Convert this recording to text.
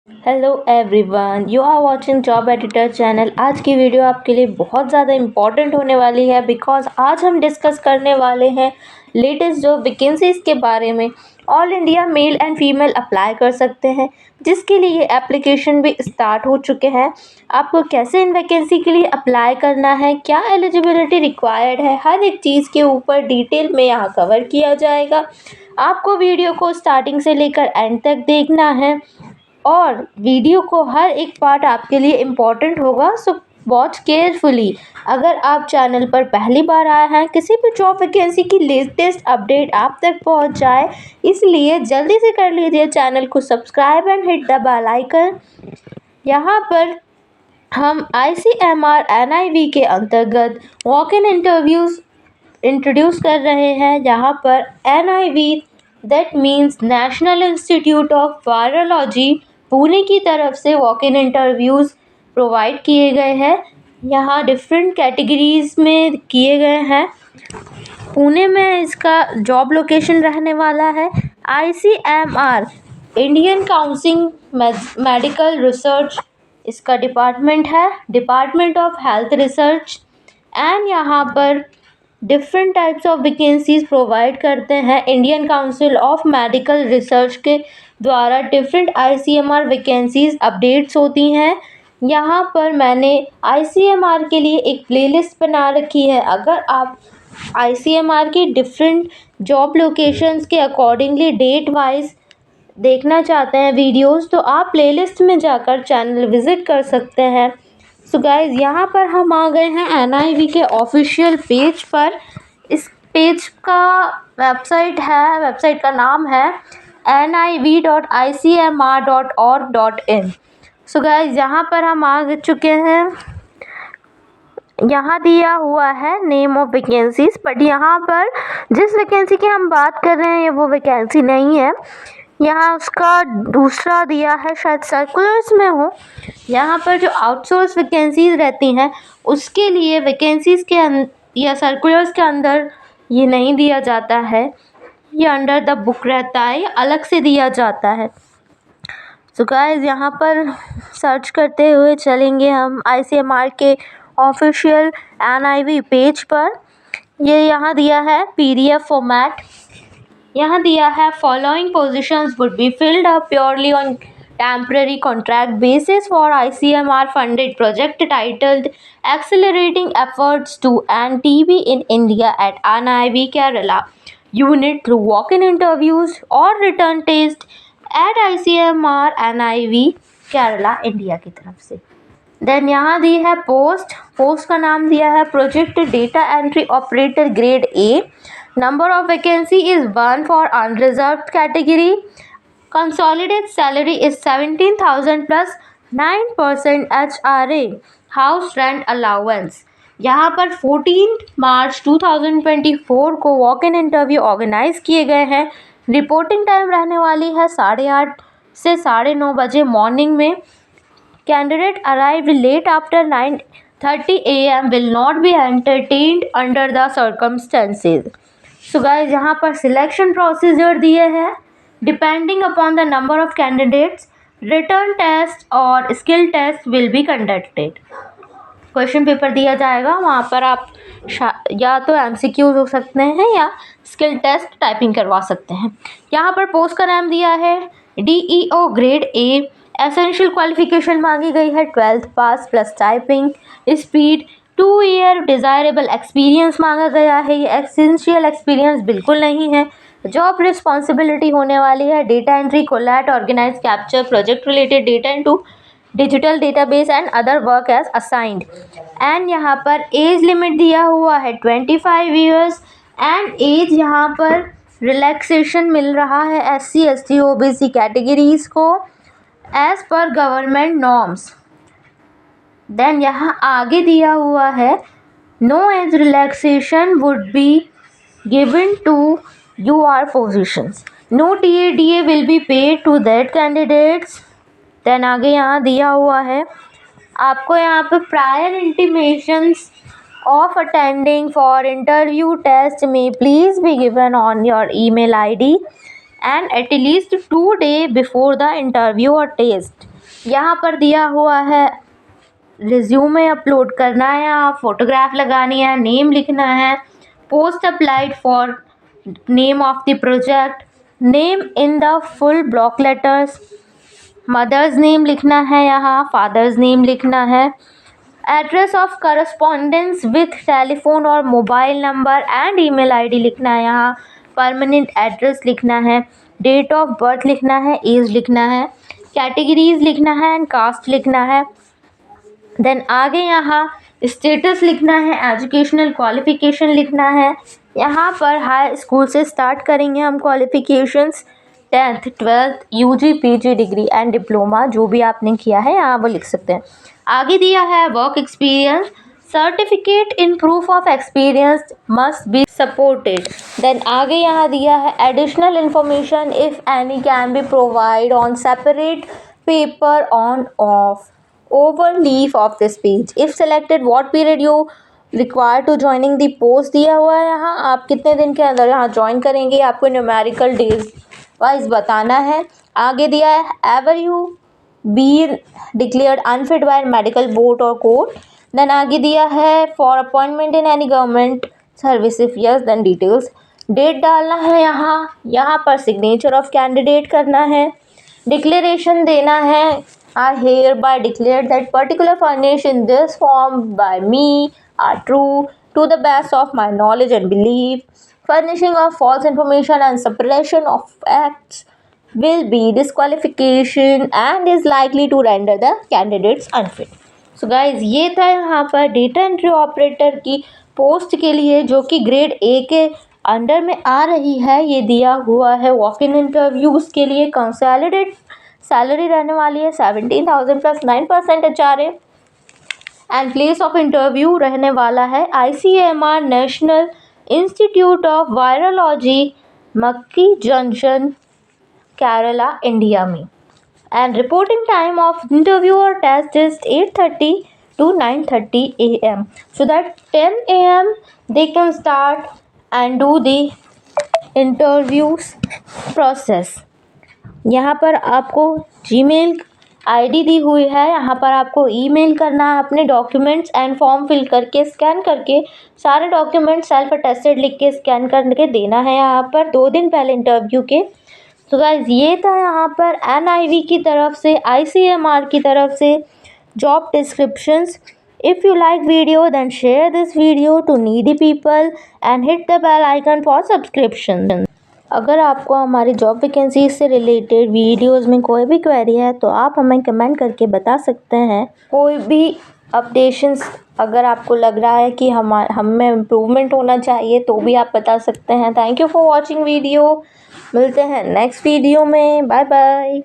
Hello everyone, you are watching job editor channel. आज की video आपके लिए बहुत ज़्यादा इम्पॉर्टेंट होने वाली है बिकॉज आज हम डिस्कस करने वाले हैं लेटेस्ट जॉब वैकेंसीज़ के बारे में। All India male and female apply कर सकते हैं, जिसके लिए एप्लीकेशन भी स्टार्ट हो चुके हैं। आपको कैसे इन वैकेंसी के लिए अप्लाई करना है, क्या एलिजिबिलिटी रिक्वायर्ड है, हर एक चीज़ के ऊपर डिटेल में यहाँ कवर किया जाएगा। आपको वीडियो को स्टार्टिंग से लेकर एंड तक देखना है और वीडियो को हर एक पार्ट आपके लिए इम्पॉर्टेंट होगा, सो वॉच केयरफुली। अगर आप चैनल पर पहली बार आए हैं, किसी भी जॉब वैकेंसी की लेटेस्ट अपडेट आप तक पहुंच जाए, इसलिए जल्दी से कर लीजिए चैनल को subscribe and hit the bell icon. यहाँ पर हम ICMR NIV के अंतर्गत वॉक इन इंटरव्यूज़ इंट्रोड्यूस कर रहे हैं। यहाँ पर NIV that means national institute of virology Pune की तरफ से वॉक इन इंटरव्यूज़ प्रोवाइड किए गए हैं। यहाँ डिफरेंट कैटेगरीज में किए गए हैं। पुणे में इसका जॉब लोकेशन रहने वाला है। ICMR Indian council medical research इसका डिपार्टमेंट है, department of health research. And यहाँ पर different types of vacancies provide करते हैं। Indian council of medical research के द्वारा डिफरेंट ICMR वैकेंसीज अपडेट्स होती हैं। यहाँ पर मैंने ICMR के लिए एक प्लेलिस्ट बना रखी है। अगर आप ICMR की डिफरेंट जॉब लोकेशंस के अकॉर्डिंगली डेट वाइज देखना चाहते हैं वीडियोस, तो आप प्लेलिस्ट में जाकर चैनल विज़िट कर सकते हैं। सो गाइज़, यहाँ पर हम आ गए हैं NIV के ऑफिशियल पेज पर। इस पेज का वेबसाइट का नाम है niv.icmr.org.in। सो गाइज़, यहाँ पर हम आ चुके हैं। यहाँ दिया हुआ है नेम ऑफ वैकेंसीज, बट यहाँ पर जिस वैकेंसी की हम बात कर रहे हैं वो वैकेंसी नहीं है। यहाँ उसका दूसरा दिया है, शायद सर्कुलर्स में हो। यहाँ पर जो आउटसोर्स वैकेंसीज रहती हैं उसके लिए वैकेंसीज के या सर्कुलर्स के अंदर ये नहीं दिया जाता है, ये अंडर द बुक रहता है, ये अलग से दिया जाता है। सो गाइस, यहाँ पर सर्च करते हुए चलेंगे हम ICMR के ऑफिशियल NIV पेज पर। ये यहाँ दिया है PDF फॉर्मेट। यहाँ दिया है following positions would be filled up purely on temporary contract basis for ICMR funded project titled accelerating efforts to end TB in India at NIV Kerala unit through walk in interviews और written test at ICMR NIV Kerala India की तरफ से। Then यहाँ दी है post का नाम दिया है project data entry operator grade A। Number of vacancy is 1 for unreserved category. Consolidated salary is 17,000 plus 9% HRA house rent allowance. यहाँ पर 14 मार्च 2024 को वॉक इन इंटरव्यू ऑर्गेनाइज किए गए हैं। रिपोर्टिंग टाइम रहने वाली है 8:30 से 9:30 बजे मॉर्निंग में। Candidate arrived late after 9:30 AM will not be entertained under the circumstances. So guys, यहाँ पर सिलेक्शन प्रोसीजर दिए हैं। Depending upon the number of candidates, written test और skill test will be conducted. Question paper दिया जाएगा, वहाँ पर आप या तो MCQ हो सकते हैं या स्किल टेस्ट टाइपिंग करवा सकते हैं। यहाँ पर पोस्ट का नाम दिया है DEO grade A। Essential qualification मांगी गई है 12th pass plus typing speed. 2 year desirable experience मांगा गया है, ये एसेंशियल एक्सपीरियंस बिल्कुल नहीं है। जॉब रिस्पॉन्सिबिलिटी होने वाली है data entry, collate, organize, capture project related data into digital database and other work as assigned. And यहाँ पर एज लिमिट दिया हुआ है 25 ईयर्स। एंड एज यहाँ पर रिलैक्सेशन मिल रहा है SC ST OBC कैटेगरीज को एज पर गवर्नमेंट नॉर्म्स। देन यहाँ आगे दिया हुआ है no age relaxation would be given to UR positions. No TADA will be paid to that candidates. Then आगे यहाँ दिया हुआ है आपको यहाँ पे prior intimations of attending for interview test may please be given on your email ID and at least 2 days before the interview or test. यहाँ पर दिया हुआ है रिज्यूमे अपलोड करना है, यहाँ फ़ोटोग्राफ लगानी है, नेम लिखना है, post applied for name of the project, name in the full block letters, mother's name लिखना है, यहाँ फादर्स नेम लिखना है, address of correspondence with telephone और mobile number and email ID लिखना है, यहाँ परमानेंट एड्रेस लिखना है, डेट ऑफ बर्थ लिखना है, एज लिखना है, कैटेगरीज लिखना है एंड कास्ट लिखना है। देन आगे यहाँ स्टेटस लिखना है, एजुकेशनल क्वालिफ़िकेशन लिखना है। यहाँ पर हाई स्कूल से स्टार्ट करेंगे हम qualifications, 10th 12th UG PG degree and diploma जो भी आपने किया है यहाँ वो लिख सकते हैं। आगे दिया है work experience, certificate in proof of experience must be supported. Then आगे यहाँ दिया है additional information if any can be provide on separate paper on off over leaf of this page. If selected, what period you require to joining the post दिया हुआ है यहाँ, आप कितने दिन के अंदर यहाँ ज्वाइन करेंगे, आपको न्यूमेरिकल डेज वाइज बताना है। आगे दिया है ever you be declared unfit by medical board or court। Then आगे दिया है for appointment in any government service if yes then details। Date डालना है यहाँ पर सिग्नेचर ऑफ कैंडिडेट करना है, डिक्लेरेशन देना है are hereby declared that particular furnished in this form by me are true to the best of my knowledge and belief. Furnishing of false information and suppression of acts will be disqualification and is likely to render the candidates unfit. So guys, ये था यहाँ पर data entry operator की post के लिए जो कि grade A के अंडर में आ रही है। ये दिया हुआ है वॉक इन इंटरव्यूज़ के लिए। कंसोलिडेट सैलरी रहने वाली है 17,000 plus 9% HRA and place of interview रहने वाला है ICMR national institute of virology मक्की जंक्शन केरला इंडिया में। And reporting time of interview और test is 8:30 to 9:30 AM so that 10 AM they can start and do the interviews process। यहाँ पर आपको Gmail ID दी हुई है, यहाँ पर आपको ईमेल करना है अपने डॉक्यूमेंट्स एंड फॉर्म फिल करके स्कैन करके सारे डॉक्यूमेंट सेल्फ अटेस्टेड लिख के स्कैन करके देना है यहाँ पर 2 दिन पहले इंटरव्यू के। तो गाइज ये था यहाँ पर NIV की तरफ से, ICMR की तरफ से job descriptions. If you like video then share this video to needy people and hit the bell icon for subscription। अगर आपको हमारी जॉब वैकेंसी से रिलेटेड वीडियोस में कोई भी क्वेरी है तो आप हमें कमेंट करके बता सकते हैं। कोई भी अपडेशंस अगर आपको लग रहा है कि हम में इम्प्रूवमेंट होना चाहिए तो भी आप बता सकते हैं। Thank you for watching video. मिलते हैं नेक्स्ट वीडियो में। Bye bye.